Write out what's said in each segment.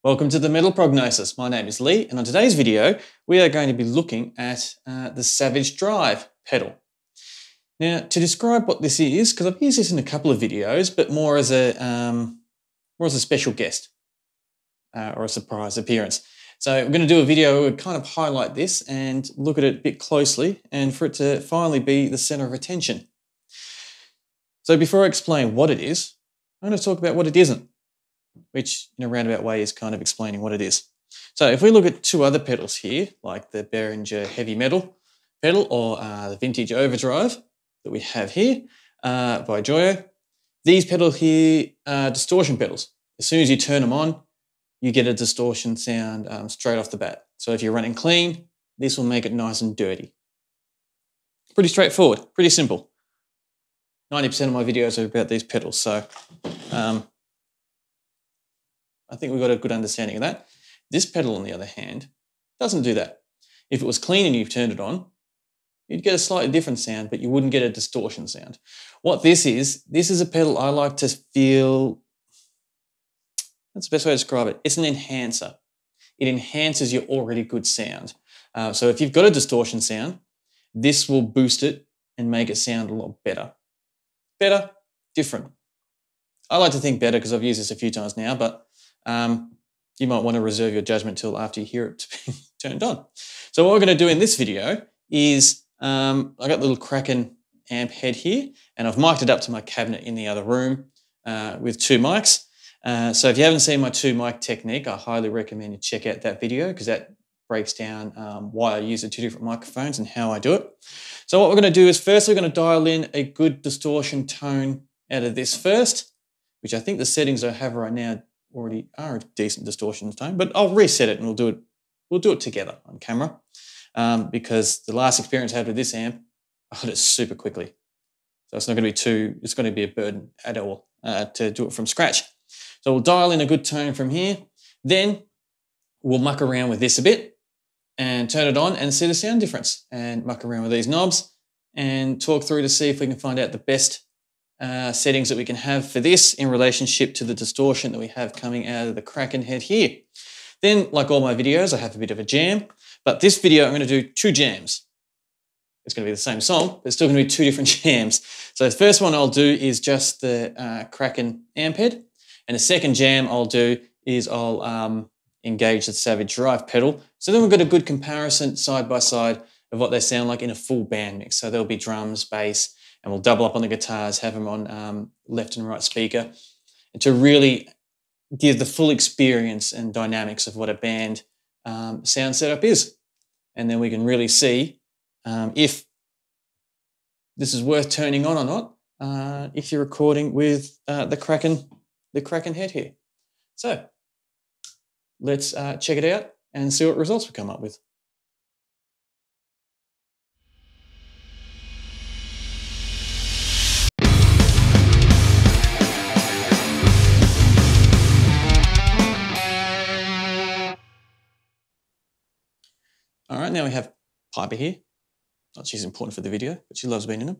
Welcome to the Metal Prognosis. My name is Lee, and on today's video, we are going to be looking at the Savage Drive pedal. Now, to describe what this is, because I've used this in a couple of videos, but more as a special guest or a surprise appearance. So we're going to do a video where we kind of highlight this and look at it a bit closely, and for it to finally be the center of attention. So before I explain what it is, I'm going to talk about what it isn't, which in a roundabout way is kind of explaining what it is. So if we look at two other pedals here, like the Behringer Heavy Metal pedal or the Vintage Overdrive that we have here by Joyo, these pedals here are distortion pedals. As soon as you turn them on, you get a distortion sound straight off the bat. So if you're running clean, this will make it nice and dirty. Pretty straightforward, pretty simple. 90% of my videos are about these pedals, so I think we've got a good understanding of that. This pedal, on the other hand, doesn't do that. If it was clean and you've turned it on, you'd get a slightly different sound, but you wouldn't get a distortion sound. What this is a pedal I like to feel, that's the best way to describe it. It's an enhancer. It enhances your already good sound. So if you've got a distortion sound, this will boost it and make it sound a lot better. Better, different. I like to think better because I've used this a few times now, but you might want to reserve your judgment till after you hear it turned on. So what we're going to do in this video is I got the little Kraken amp head here, and I've mic'd it up to my cabinet in the other room with two mics. So if you haven't seen my two mic technique, I highly recommend you check out that video because that breaks down why I use the two different microphones and how I do it. So what we're going to do is first we're going to dial in a good distortion tone out of this first, which I think the settings I have right now already are a decent distortion tone, but I'll reset it and we'll do it together on camera because the last experience I had with this amp, I got it super quickly. So it's not going to be a burden at all to do it from scratch. So we'll dial in a good tone from here. Then we'll muck around with this a bit and turn it on and see the sound difference and muck around with these knobs and talk through to see if we can find out the best settings that we can have for this in relationship to the distortion that we have coming out of the Kraken head here. Then, like all my videos, I have a bit of a jam, but this video I'm going to do two jams. It's going to be the same song, but it's still going to be two different jams. So the first one I'll do is just the Kraken amp head, and the second jam I'll do is I'll engage the Savage Drive pedal. So then we've got a good comparison side by side of what they sound like in a full band mix. So there'll be drums, bass, and we'll double up on the guitars, have them on left and right speaker, and to really give the full experience and dynamics of what a band sound setup is. And then we can really see if this is worth turning on or not if you're recording with the Kraken head here. So let's check it out and see what results we come up with. All right, now we have Piper here. Not she's important for the video, but she loves being in them.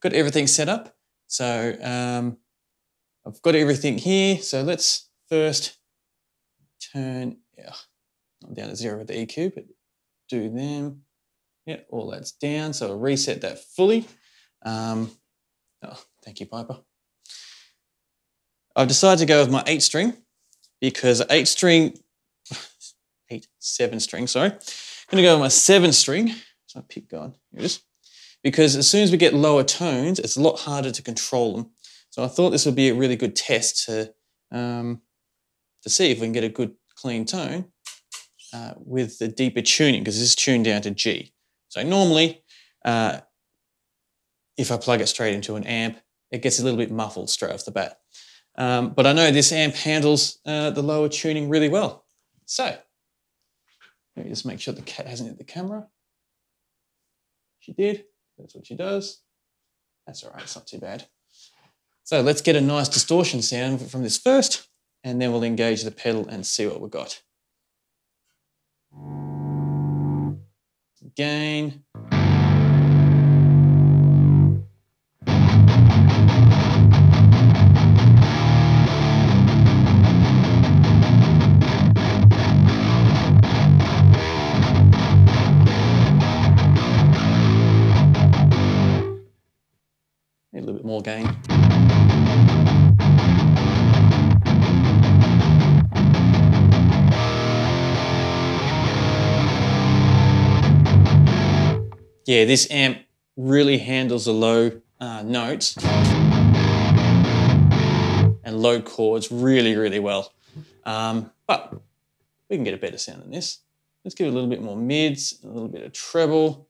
Got everything set up. So I've got everything here. So let's first turn, not down to 0 with the EQ, but do them. Yeah, all that's down. So I'll reset that fully. Oh, thank you, Piper. I've decided to go with my 8-string because 7-string, sorry. I'm going to go with my 7-string. So I pick going. Here it is. Because as soon as we get lower tones, it's a lot harder to control them. So I thought this would be a really good test to see if we can get a good clean tone with the deeper tuning, because this is tuned down to G. So normally, if I plug it straight into an amp, it gets a little bit muffled straight off the bat. But I know this amp handles the lower tuning really well. So let me just make sure the cat hasn't hit the camera. She did. That's what she does. That's all right. It's not too bad. So let's get a nice distortion sound from this first, and then we'll engage the pedal and see what we've got. Gain. gain. Yeah, this amp really handles the low notes and low chords really, really well. But we can get a better sound than this. Let's give it a little bit more mids, a little bit of treble.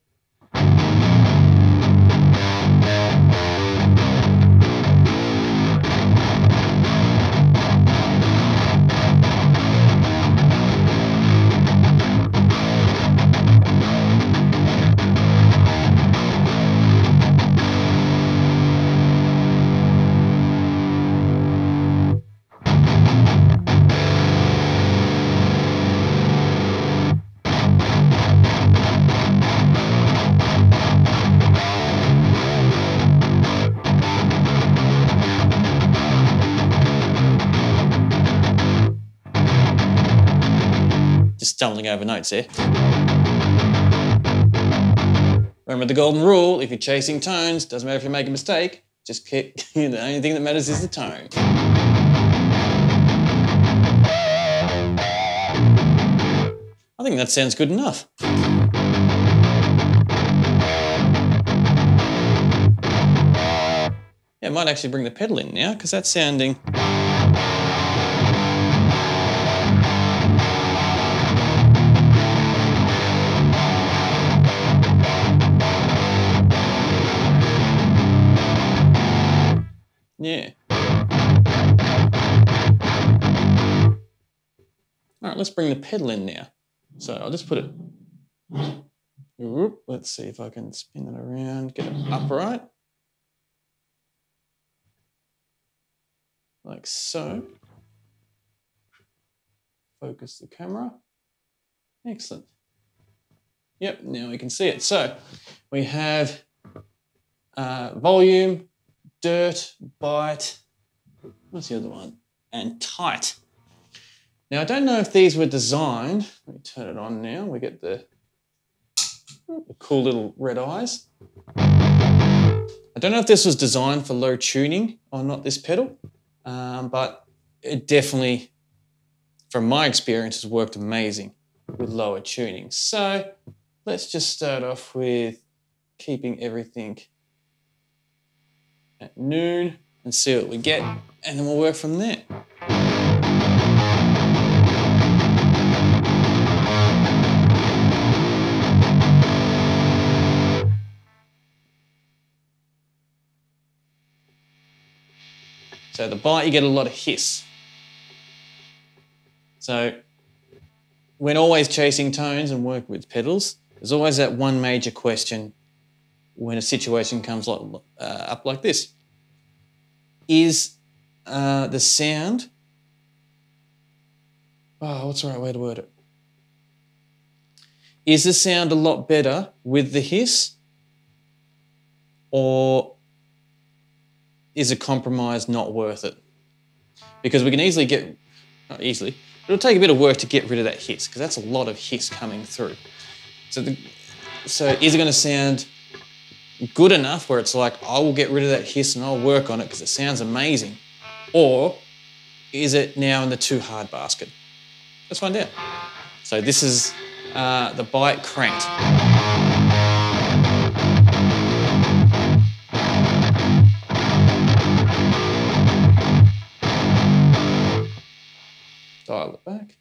Stumbling over notes there. Remember the golden rule, if you're chasing tones, doesn't matter if you make a mistake, just keep, the only thing that matters is the tone. I think that sounds good enough. Yeah, I might actually bring the pedal in now, because that's sounding... Yeah. All right, let's bring the pedal in now. So I'll just put it, let's see if I can spin it around, get it upright. Like so. Focus the camera. Excellent. Yep, now we can see it. So we have volume, dirt, bite, what's the other one? And tight. Now, I don't know if these were designed. Let me turn it on now. We get the cool little red eyes. I don't know if this was designed for low tuning or not, this pedal, but it definitely, from my experience, has worked amazing with lower tuning. So let's just start off with keeping everything at noon and see what we get, and then we'll work from there. So the bite, you get a lot of hiss. So when always chasing tones and work with pedals, there's always that one major question when a situation comes up like this. Is the sound, what's the right way to word it? Is the sound a lot better with the hiss, or is a compromise not worth it? Because we can easily get, not easily, it'll take a bit of work to get rid of that hiss, because that's a lot of hiss coming through. So is it going to sound good enough where it's like, I will get rid of that hiss and I'll work on it because it sounds amazing? Or is it now in the too hard basket? Let's find out. So this is the bite cranked. Dial it back.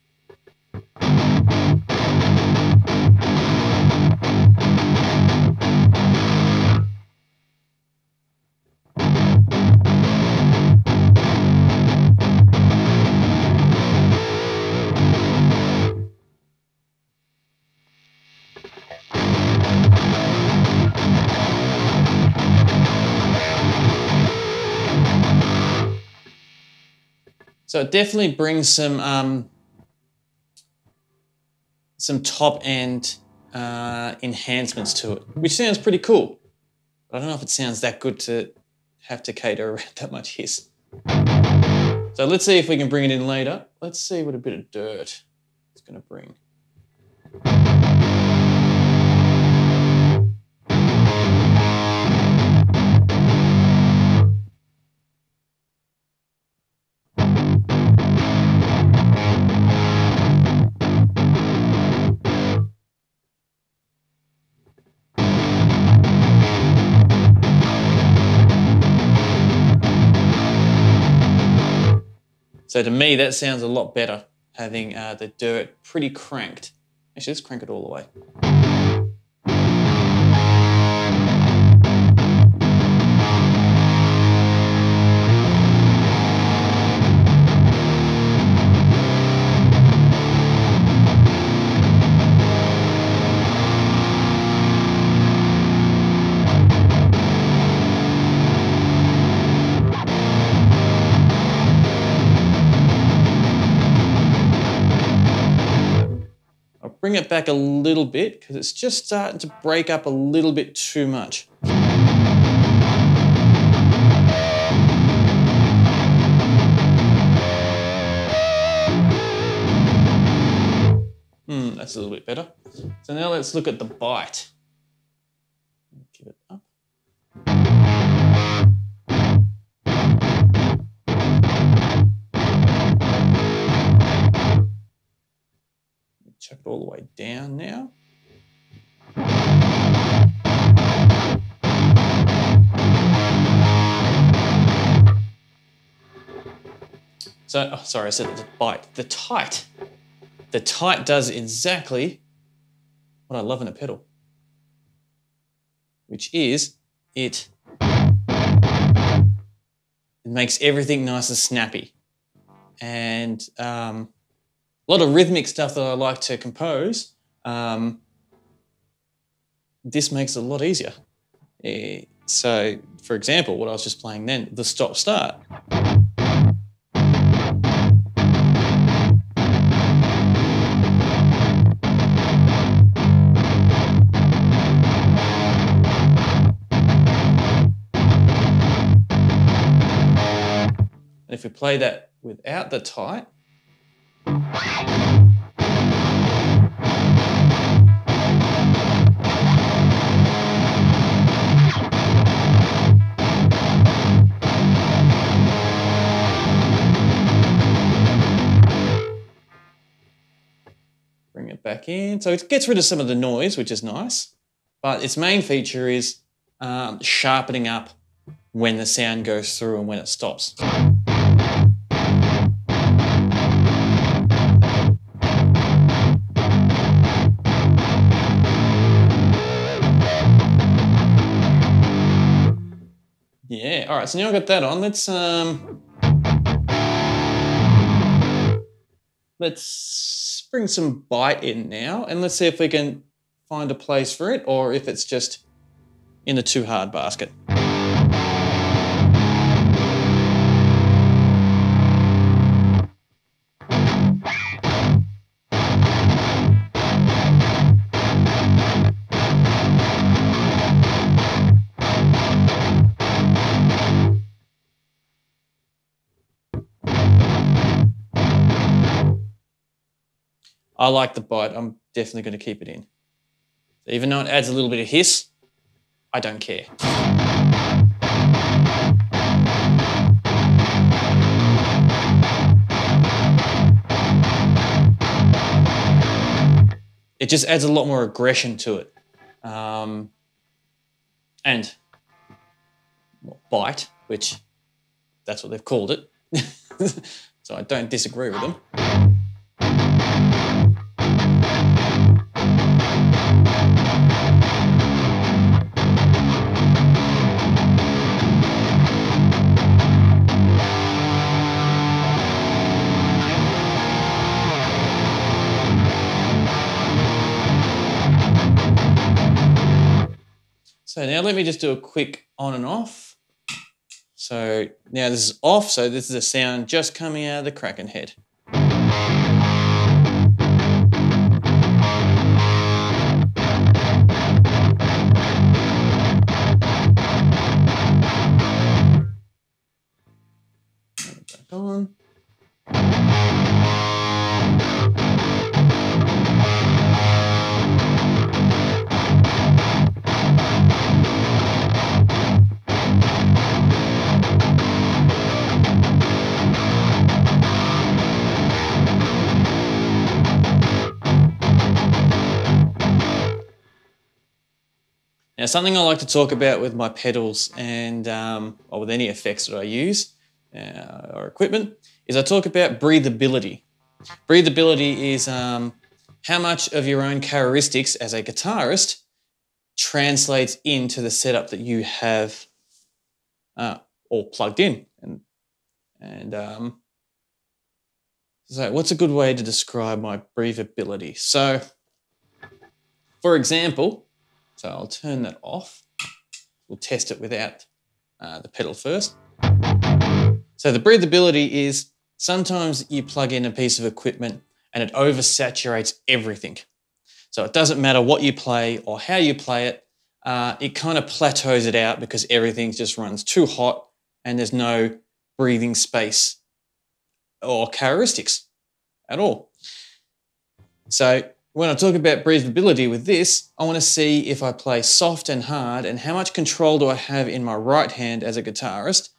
So it definitely brings some top-end enhancements to it, which sounds pretty cool. But I don't know if it sounds that good to have to cater around that much hiss. So let's see if we can bring it in later. Let's see what a bit of dirt it's going to bring. So to me, that sounds a lot better, having the dirt pretty cranked. Actually, let's crank it all the way. Bring it back a little bit because it's just starting to break up a little bit too much. That's a little bit better. So now let's look at the bite. Give it up. Chuck it all the way down now. So, oh, sorry, I said the bite. The tight. The tight does exactly what I love in a pedal, which is it makes everything nice and snappy. And a lot of rhythmic stuff that I like to compose, this makes it a lot easier. So, for example, what I was just playing then, the stop-start. If we play that without the tight, bring it back in. So it gets rid of some of the noise, which is nice, but its main feature is sharpening up when the sound goes through and when it stops. Yeah, all right, so now I've got that on. Let's bring some bite in now, and let's see if we can find a place for it or if it's just in the too hard basket. I like the bite. I'm definitely going to keep it in. Even though it adds a little bit of hiss, I don't care. It just adds a lot more aggression to it. And bite, which that's what they've called it. So I don't disagree with them. So now let me just do a quick on and off. So now this is off, so this is a sound just coming out of the Kraken head. Back on. Now, something I like to talk about with my pedals and or with any effects that I use or equipment is I talk about breathability. Breathability is how much of your own characteristics as a guitarist translates into the setup that you have all plugged in. So what's a good way to describe my breathability? So, for example, so I'll turn that off. We'll test it without the pedal first. So the breathability is sometimes you plug in a piece of equipment and it oversaturates everything. So it doesn't matter what you play or how you play it, it kind of plateaus it out because everything just runs too hot and there's no breathing space or characteristics at all. So when I talk about breathability with this, I want to see if I play soft and hard and how much control do I have in my right hand as a guitarist,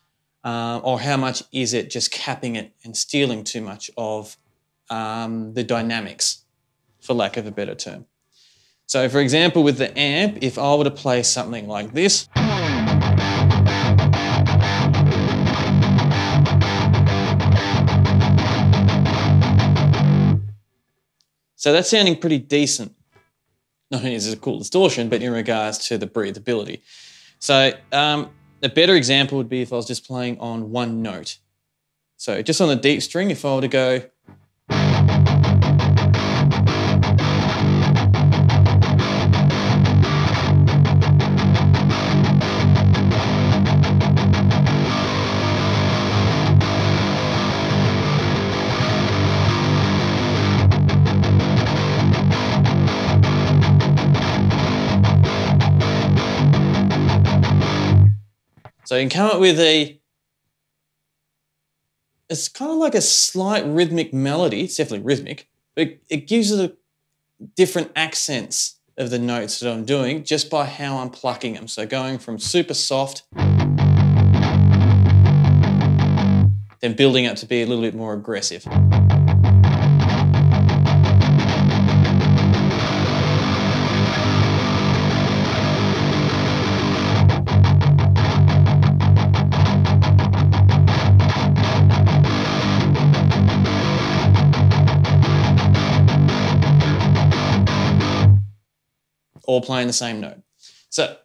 or how much is it just capping it and stealing too much of the dynamics, for lack of a better term. So for example, with the amp, if I were to play something like this, so that's sounding pretty decent. Not only is it a cool distortion, but in regards to the breathability. So a better example would be if I was just playing on one note. So just on the deep string, if I were to go, so you can come up with it's kind of like a slight rhythmic melody. It's definitely rhythmic, but it gives it different accents of the notes that I'm doing just by how I'm plucking them. So going from super soft, then building up to be a little bit more aggressive. All playing the same note. So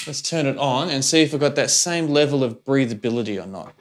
let's turn it on and see if we've got that same level of breathability or not.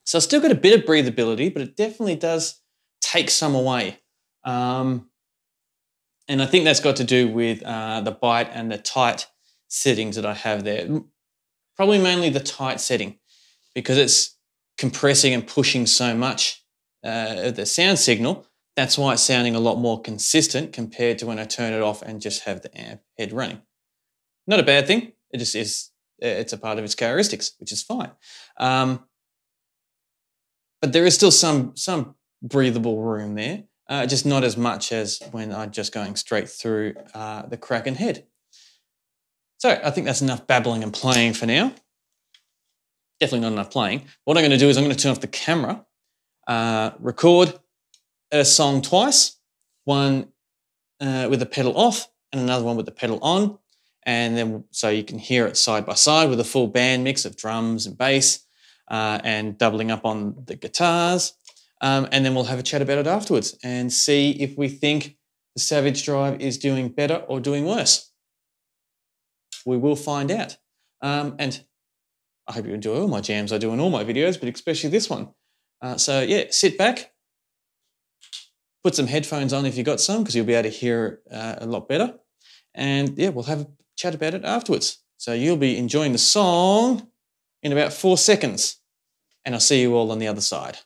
So I've still got a bit of breathability, but it definitely does take some away. And I think that's got to do with the bite and the tight settings that I have there. Probably mainly the tight setting because it's compressing and pushing so much of the sound signal. That's why it's sounding a lot more consistent compared to when I turn it off and just have the amp head running. Not a bad thing. It just is. It's a part of its characteristics, which is fine. But there is still some breathable room there, just not as much as when I'm just going straight through the Kraken head. So I think that's enough babbling and playing for now. Definitely not enough playing. What I'm going to do is I'm going to turn off the camera, record a song twice, one with the pedal off and another one with the pedal on, and then so you can hear it side by side with a full band mix of drums and bass. And doubling up on the guitars, and then we'll have a chat about it afterwards and see if we think the Savage Drive is doing better or doing worse. We will find out. And I hope you enjoy all my jams I do in all my videos, but especially this one. So yeah, sit back, put some headphones on if you've got some, because you'll be able to hear it a lot better. And yeah, we'll have a chat about it afterwards. So you'll be enjoying the song in about 4 seconds. And I'll see you all on the other side.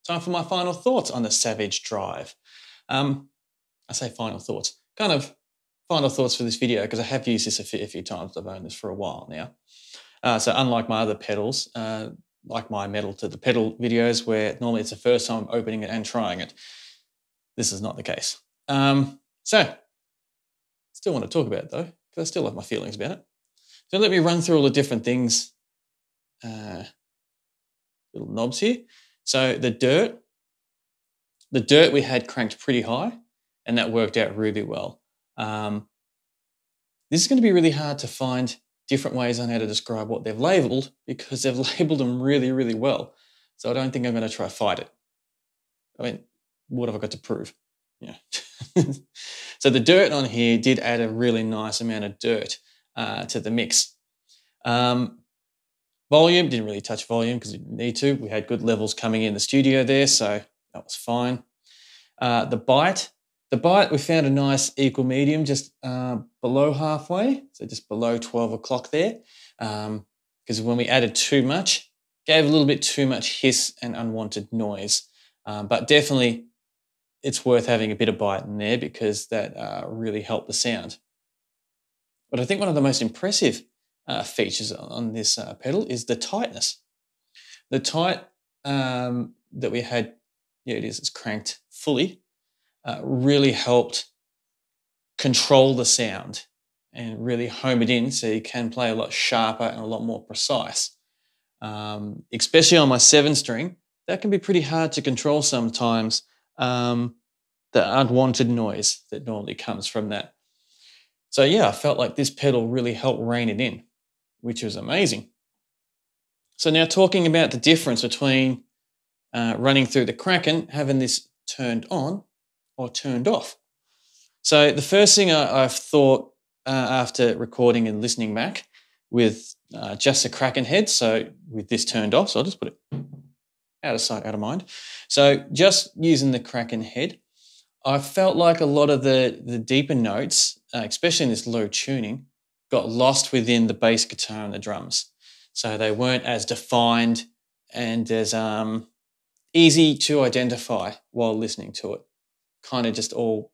time for my final thoughts on the Savage Drive. I say final thoughts, kind of final thoughts for this video because I have used this a few times. I've owned this for a while now. So unlike my other pedals, like my metal to the pedal videos where normally it's the first time opening it and trying it, this is not the case. So still want to talk about it though, because I still have my feelings about it. So let me run through all the different things, little knobs here. So the dirt we had cranked pretty high and that worked out really well. This is going to be really hard to find different ways on how to describe what they've labelled because they've labelled them really, really well. So I don't think I'm going to try to fight it. I mean, what have I got to prove? Yeah. So the dirt on here did add a really nice amount of dirt to the mix. Volume, didn't really touch volume because we didn't need to. We had good levels coming in the studio there, so that was fine. The bite, we found a nice equal medium just below halfway, so just below 12 o'clock there, because when we added too much, gave a little bit too much hiss and unwanted noise. But definitely it's worth having a bit of bite in there because that really helped the sound. But I think one of the most impressive features on this pedal is the tightness. The tight that we had, yeah, it's cranked fully, really helped control the sound and really home it in so you can play a lot sharper and a lot more precise. Especially on my 7-string, that can be pretty hard to control sometimes, the unwanted noise that normally comes from that. So yeah, I felt like this pedal really helped rein it in, which was amazing. So now talking about the difference between running through the Kraken, having this turned on or turned off. So the first thing I've thought after recording and listening back with just the Kraken head, so with this turned off, so I'll just put it out of sight, out of mind. So just using the Kraken head, I felt like a lot of the deeper notes, especially in this low tuning, got lost within the bass guitar and the drums. So they weren't as defined and as easy to identify while listening to it. Kind of just all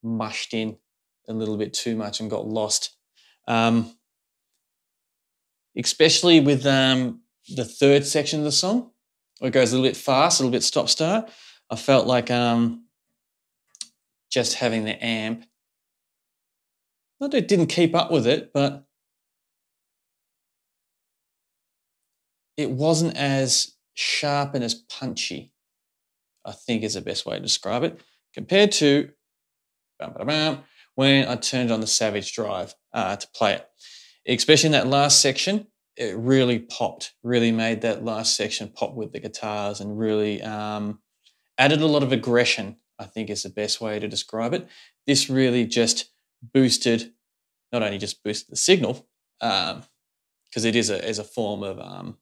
mushed in a little bit too much and got lost. Especially with the third section of the song, where it goes a little bit fast, a little bit stop-start. I felt like just having the amp, not that it didn't keep up with it, but it wasn't as sharp and as punchy, I think is the best way to describe it, compared to when I turned on the Savage Drive to play it. Especially in that last section, it really popped, really made that last section pop with the guitars and really added a lot of aggression, I think is the best way to describe it. This really just boosted, not only just boosted the signal, because it is a form of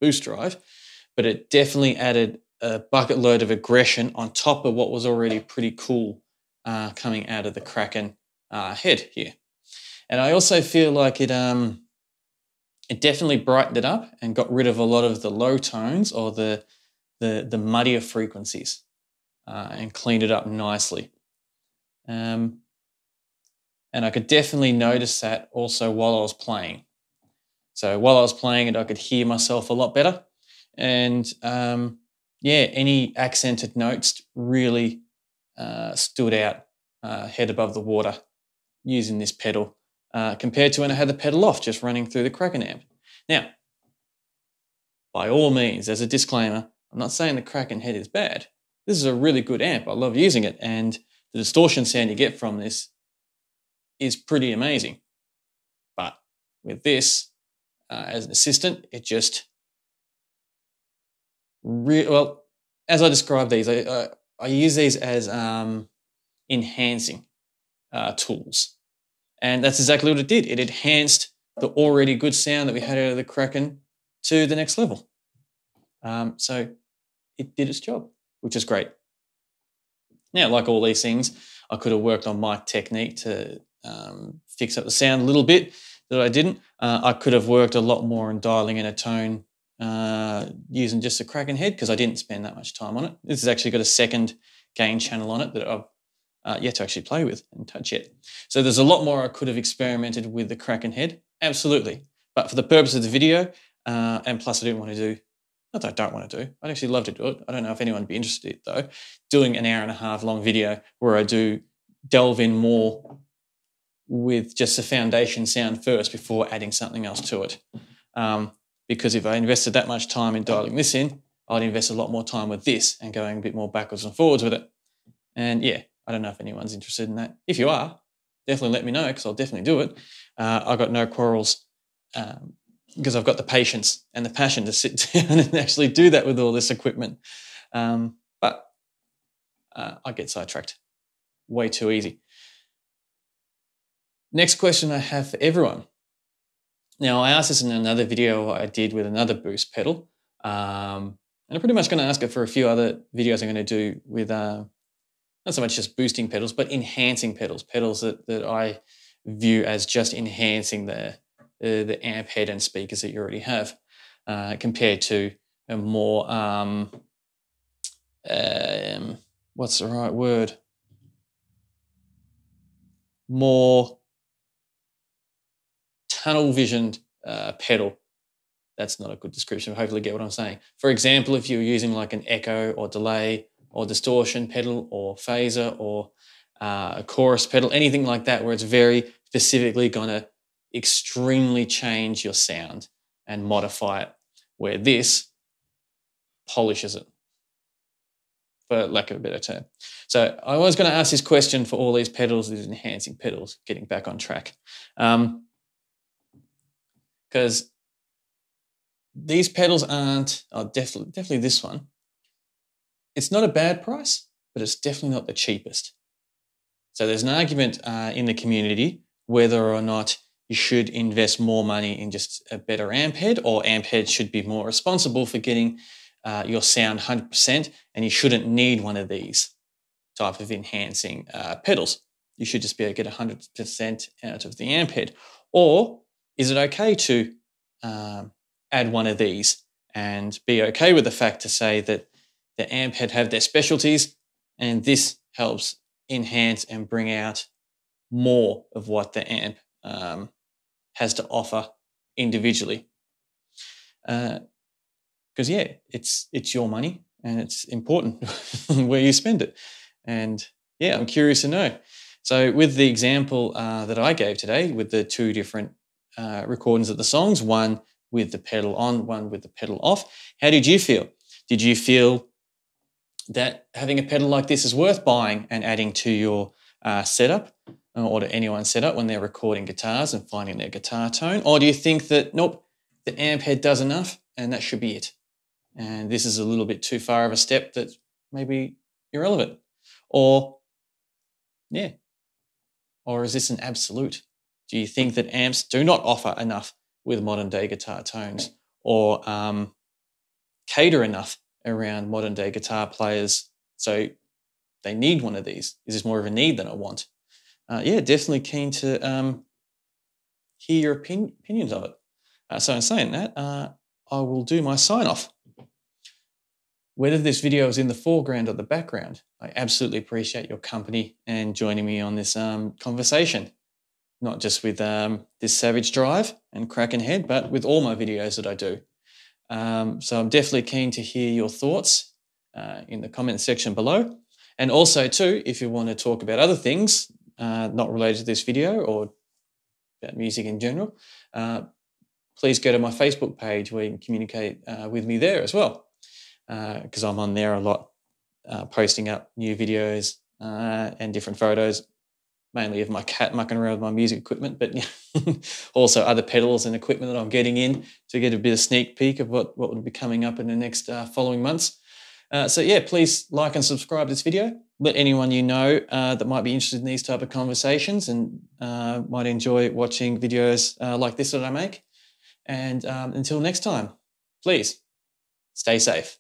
boost drive, but it definitely added a bucket load of aggression on top of what was already pretty cool coming out of the Kraken head here. And I also feel like it definitely brightened it up and got rid of a lot of the low tones or the muddier frequencies and cleaned it up nicely. And I could definitely notice that also while I was playing. So while I was playing it, I could hear myself a lot better. And yeah, any accented notes really stood out head above the water using this pedal compared to when I had the pedal off, just running through the Kraken amp. Now, by all means, as a disclaimer, I'm not saying the Kraken head is bad. This is a really good amp. I love using it, and the distortion sound you get from this is pretty amazing. But with this, as an assistant, it just well, as I describe these, I use these as enhancing tools. And that's exactly what it did. It enhanced the already good sound that we had out of the Kraken to the next level. So it did its job, which is great. Now, like all these things, I could have worked on my technique to fix up the sound a little bit that I didn't. I could have worked a lot more on dialing in a tone using just a Kraken head because I didn't spend that much time on it. This has actually got a second gain channel on it that I've yet to actually play with and touch yet. So there's a lot more I could have experimented with the Kraken head, absolutely. But for the purpose of the video, and plus I didn't want to do, not that I don't want to do, I'd actually love to do it. I don't know if anyone would be interested though, doing an 1.5 hour long video where I do delve in more with just the foundation sound first before adding something else to it. Because if I invested that much time in dialing this in, I'd invest a lot more time with this and going a bit more backwards and forwards with it. And yeah, I don't know if anyone's interested in that. If you are, definitely let me know because I'll definitely do it. I've got no quarrels because I've got the patience and the passion to sit down and actually do that with all this equipment. But I get sidetracked way too easy. Next question I have for everyone. Now, I asked this in another video I did with another boost pedal. And I'm pretty much going to ask it for a few other videos I'm going to do with not so much just boosting pedals, but enhancing pedals, pedals that I view as just enhancing the amp head and speakers that you already have, compared to a more, what's the right word? More tunnel visioned pedal. That's not a good description. Hopefully you get what I'm saying. For example, if you're using like an echo or delay or distortion pedal or phaser or a chorus pedal, anything like that where it's very specifically going to extremely change your sound and modify it, where this polishes it, for lack of a better term. So I was going to ask this question for all these pedals, these enhancing pedals, getting back on track. Because these pedals aren't, definitely this one. It's not a bad price, but it's definitely not the cheapest. So there's an argument in the community whether or not you should invest more money in just a better amp head, or amp head should be more responsible for getting your sound 100%, and you shouldn't need one of these type of enhancing pedals. You should just be able to get 100% out of the amp head. Or is it okay to add one of these and be okay with the fact to say that the amp head have their specialties and this helps enhance and bring out more of what the amp has to offer individually? Because yeah, it's your money and it's important where you spend it. And yeah, I'm curious to know. So with the example that I gave today with the two different recordings of the songs, one with the pedal on, one with the pedal off, how did you feel? Did you feel that having a pedal like this is worth buying and adding to your setup, or to anyone's setup when they're recording guitars and finding their guitar tone? Or do you think that, nope, the amp head does enough and that should be it? And this is a little bit too far of a step that maybe irrelevant? Or, yeah, or is this an absolute? Do you think that amps do not offer enough with modern day guitar tones, or cater enough around modern day guitar players so they need one of these? Is this more of a need than a want? Yeah, definitely keen to hear your opinions of it. So in saying that, I will do my sign off. Whether this video is in the foreground or the background, I absolutely appreciate your company and joining me on this conversation. Not just with this Savage Drive and Kraken head, but with all my videos that I do. So I'm definitely keen to hear your thoughts in the comment section below. And also too, if you want to talk about other things not related to this video or about music in general, please go to my Facebook page where you can communicate with me there as well. Because I'm on there a lot, posting up new videos and different photos, mainly of my cat mucking around with my music equipment, but also other pedals and equipment that I'm getting in to get a bit of sneak peek of what will be coming up in the next following months. So yeah, please like and subscribe to this video. Let anyone you know that might be interested in these type of conversations and might enjoy watching videos like this that I make. And until next time, please stay safe.